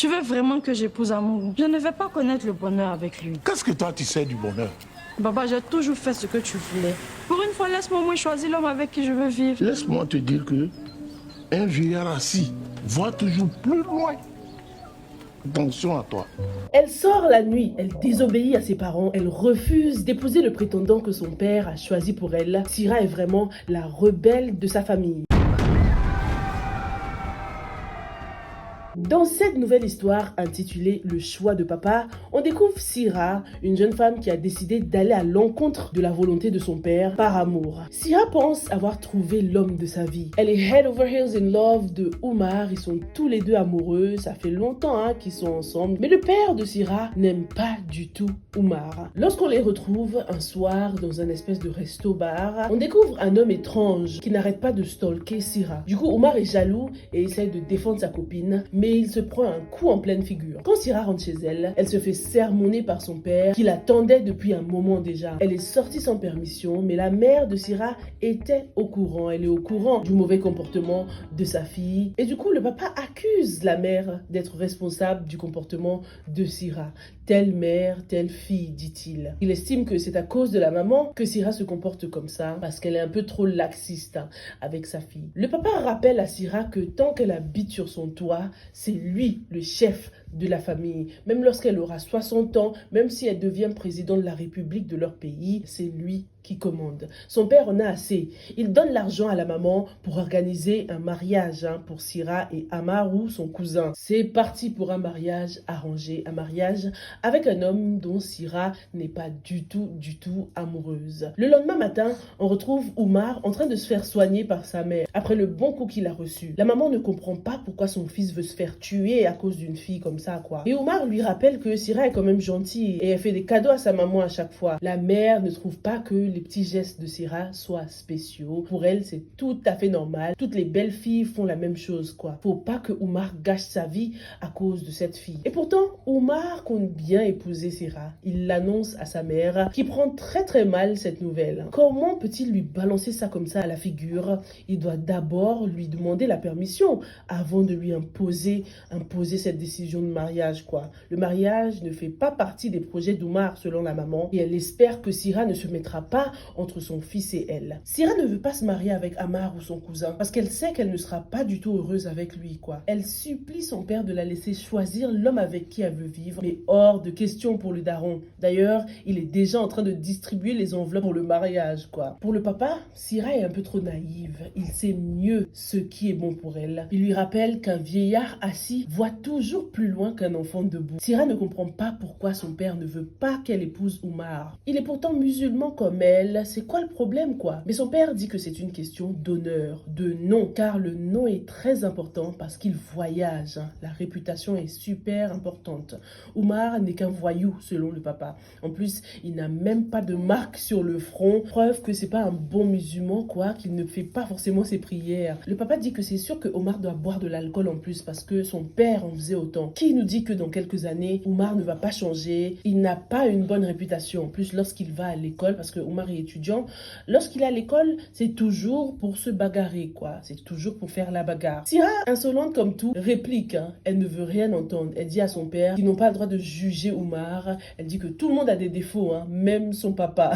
Tu veux vraiment que j'épouse Amour? Je ne vais pas connaître le bonheur avec lui. Qu'est-ce que toi tu sais du bonheur? Baba, j'ai toujours fait ce que tu voulais. Pour une fois, laisse-moi au moins choisir l'homme avec qui je veux vivre. Laisse-moi te dire que un vieillard assis voit toujours plus loin. Attention à toi. Elle sort la nuit, elle désobéit à ses parents, elle refuse d'épouser le prétendant que son père a choisi pour elle. Syrah est vraiment la rebelle de sa famille. Dans cette nouvelle histoire intitulée Le choix de papa, on découvre Syrah, une jeune femme qui a décidé d'aller à l'encontre de la volonté de son père par amour. Syrah pense avoir trouvé l'homme de sa vie. Elle est head over heels in love de Oumar, ils sont tous les deux amoureux, ça fait longtemps qu'ils sont ensemble. Mais le père de Syrah n'aime pas du tout Oumar. Lorsqu'on les retrouve un soir dans un espèce de resto-bar, on découvre un homme étrange qui n'arrête pas de stalker Syrah. Du coup, Oumar est jaloux et essaie de défendre sa copine, mais il se prend un coup en pleine figure. Quand Syrah rentre chez elle, elle se fait sermonner par son père qui l'attendait depuis un moment déjà. Elle est sortie sans permission, mais la mère de Syrah était au courant. Elle est au courant du mauvais comportement de sa fille. Et du coup, le papa accuse la mère d'être responsable du comportement de Syrah. Telle mère, telle fille, dit-il. Il estime que c'est à cause de la maman que Syrah se comporte comme ça, parce qu'elle est un peu trop laxiste avec sa fille. Le papa rappelle à Syrah que tant qu'elle habite sur son toit, c'est lui le chef de la famille. Même lorsqu'elle aura 60 ans, même si elle devient président de la République de leur pays, c'est lui qui commande. Son père en a assez. Il donne l'argent à la maman pour organiser un mariage pour Syrah et Amaru, son cousin. C'est parti pour un mariage arrangé, un mariage avec un homme dont Syrah n'est pas du tout amoureuse. Le lendemain matin, on retrouve Oumar en train de se faire soigner par sa mère après le bon coup qu'il a reçu. La maman ne comprend pas pourquoi son fils veut se faire tuer à cause d'une fille comme ça, quoi. Et Oumar lui rappelle que Syrah est quand même gentille et elle fait des cadeaux à sa maman à chaque fois. La mère ne trouve pas que les petits gestes de Syrah soient spéciaux. Pour elle, c'est tout à fait normal. Toutes les belles filles font la même chose, quoi. Faut pas que Oumar gâche sa vie à cause de cette fille. Et pourtant, Oumar compte bien épouser Syrah. Il l'annonce à sa mère, qui prend très mal cette nouvelle. Comment peut-il lui balancer ça comme ça à la figure? Il doit d'abord lui demander la permission avant de lui imposer cette décision de mariage, quoi. Le mariage ne fait pas partie des projets d'Oumar, selon la maman, et elle espère que Syrah ne se mettra pas entre son fils et elle. Syrah ne veut pas se marier avec Amar ou son cousin parce qu'elle sait qu'elle ne sera pas du tout heureuse avec lui, quoi. Elle supplie son père de la laisser choisir l'homme avec qui elle veut vivre, mais hors de question pour le daron. D'ailleurs, il est déjà en train de distribuer les enveloppes pour le mariage, quoi. Pour le papa, Syrah est un peu trop naïve. Il sait mieux ce qui est bon pour elle. Il lui rappelle qu'un vieillard assis voit toujours plus loin qu'un enfant debout. Syrah ne comprend pas pourquoi son père ne veut pas qu'elle épouse Oumar. Il est pourtant musulman comme elle. C'est quoi le problème, quoi? Mais son père dit que c'est une question d'honneur, de nom, car le nom est très important parce qu'il voyage. La réputation est super importante. Oumar n'est qu'un voyou, selon le papa. En plus, il n'a même pas de marque sur le front, preuve que c'est pas un bon musulman, quoi, qu'il ne fait pas forcément ses prières. Le papa dit que c'est sûr que Oumar doit boire de l'alcool en plus parce que son père en faisait autant. Qui nous dit que dans quelques années, Oumar ne va pas changer? Il n'a pas une bonne réputation. En plus, lorsqu'il va à l'école, parce que Oumar est étudiant, lorsqu'il est à l'école, c'est toujours pour se bagarrer, quoi. C'est toujours pour faire la bagarre. Syrah, insolente comme tout, réplique. Elle ne veut rien entendre. Elle dit à son père qu'ils n'ont pas le droit de juger Oumar. Elle dit que tout le monde a des défauts, même son papa.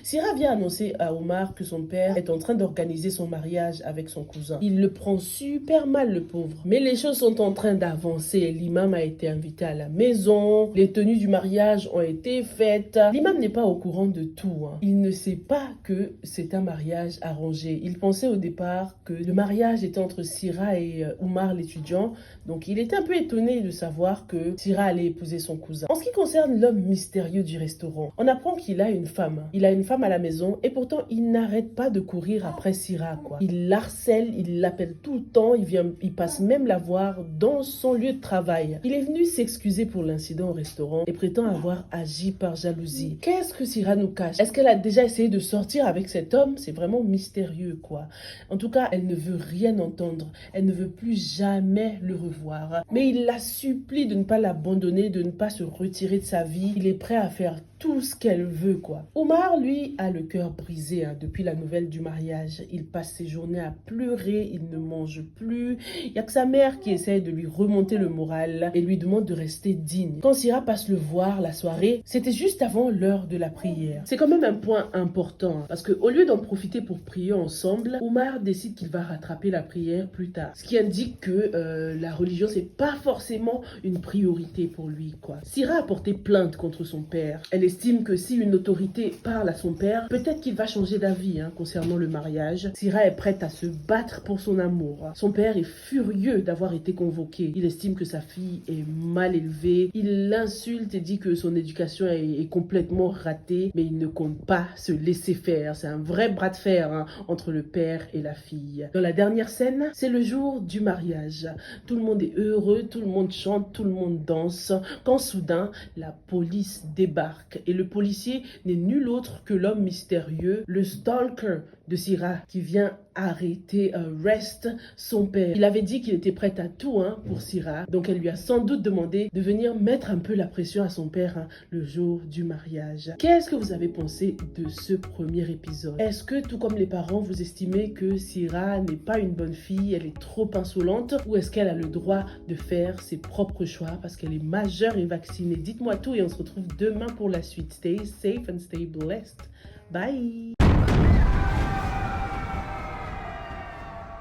Syrah vient annoncer à Oumar que son père est en train d'organiser son mariage avec son cousin. Il le prend super mal, le pauvre. Mais les choses sont en train d'avancer. L'imam a été invité à la maison. Les tenues du mariage ont été faites. L'imam n'est pas au courant de tout. Il ne sait pas que c'est un mariage arrangé. Il pensait au départ que le mariage était entre Syrah et Oumar l'étudiant. Donc il était un peu étonné de savoir que Syrah allait épouser son cousin. En ce qui concerne l'homme mystérieux du restaurant, on apprend qu'il a une femme. Il a une femme à la maison et pourtant il n'arrête pas de courir après Syrah, quoi. Il l'harcèle, il l'appelle tout le temps, il passe même la voir dans son lieu de travail. Il est venu s'excuser pour l'incident au restaurant et prétend avoir agi par jalousie. Qu'est-ce que Syrah nous cache? Est-ce qu'elle a déjà essayé de sortir avec cet homme? C'est vraiment mystérieux, quoi. En tout cas, elle ne veut rien entendre. Elle ne veut plus jamais le revoir. Mais il la supplie de ne pas l'abandonner, de ne pas se retirer de sa vie. Il est prêt à faire tout ce qu'elle veut, quoi. Omar, lui, a le cœur brisé depuis la nouvelle du mariage. Il passe ses journées à pleurer, il ne mange plus. Il n'y a que sa mère qui essaie de lui remonter le moral et lui demande de rester digne. Quand Syrah passe le voir la soirée, c'était juste avant l'heure de la prière. C'est quand même un point important parce que au lieu d'en profiter pour prier ensemble, Omar décide qu'il va rattraper la prière plus tard. Ce qui indique que la religion, c'est pas forcément une priorité pour lui, quoi. Syrah a porté plainte contre son père. Elle estime que si une autorité parle à son père, peut-être qu'il va changer d'avis concernant le mariage. Syrah est prête à se battre pour son amour. Son père est furieux d'avoir été convoqué. Il estime que sa fille est mal élevée. Il l'insulte et dit que son éducation est complètement ratée, mais il ne compte pas se laisser faire. C'est un vrai bras de fer entre le père et la fille. Dans la dernière scène, c'est le jour du mariage. Tout le monde est heureux, tout le monde chante, tout le monde danse, quand soudain, la police débarque. Et le policier n'est nul autre que l'homme mystérieux, le stalker de Syrah, qui vient arrêter, son père. Il avait dit qu'il était prêt à tout pour Syrah, donc elle lui a sans doute demandé de venir mettre un peu la pression à son père le jour du mariage. Qu'est-ce que vous avez pensé de ce premier épisode? Est-ce que, tout comme les parents, vous estimez que Syrah n'est pas une bonne fille, elle est trop insolente, ou est-ce qu'elle a le droit de faire ses propres choix parce qu'elle est majeure et vaccinée? Dites-moi tout et on se retrouve demain pour la suite. Stay safe and stay blessed. Bye!